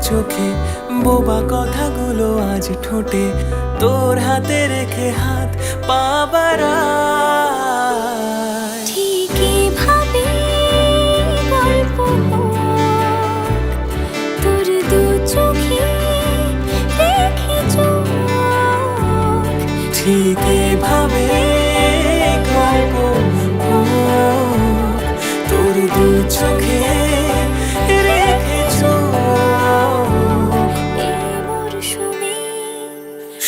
চোখে, বোবা কথাগুলো আজ ঠোঁটে, তোর হাতে রেখে হাত পা বাড়াই। ঠিকই ভাবে গল্প তোর দু চোখে রেখে চোখ, ঠিক এভাবে গল্প তোর দু চোখে রেখে চোখ। এই মরশুমে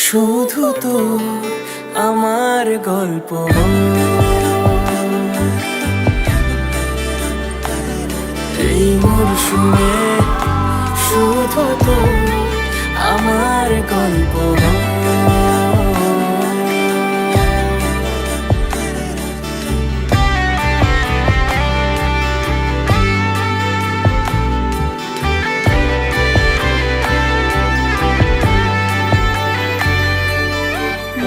শুধু তো আমার গল্প, এই মরশুমে শুধু তো আমার গল্প।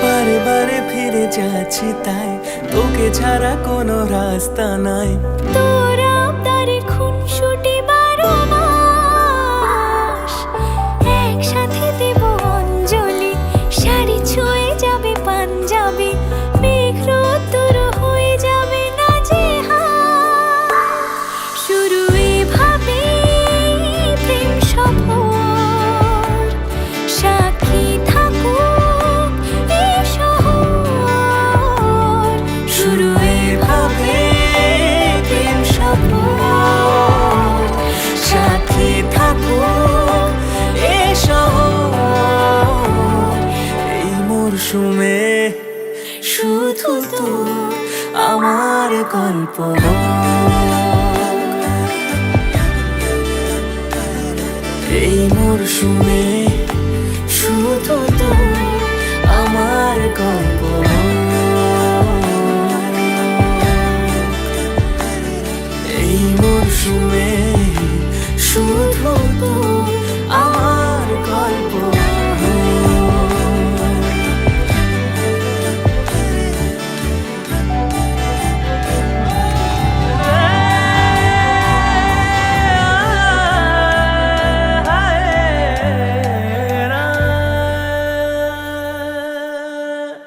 বারে বারে ফিরে যাচ্ছি তাই, তোকে ছাড়া কোনো রাস্তা নাই। তোর আবদারে খুনসুটি 12 মাস, একসাথে দেব অঞ্জলি, শাড়ি ছুঁয়ে যাবে পাঞ্জাবি, মেঘ রোদ্দুর হয়ে যাবে নাজেহাল। শুরু এভাবে প্রেম সফর, সাক্ষী থাকুক এই শহর। শুরু এভাবে প্রেম সফর, সাথী থাকুক এ শহর। এই মরশুমে শুধু তো আমার গল্প।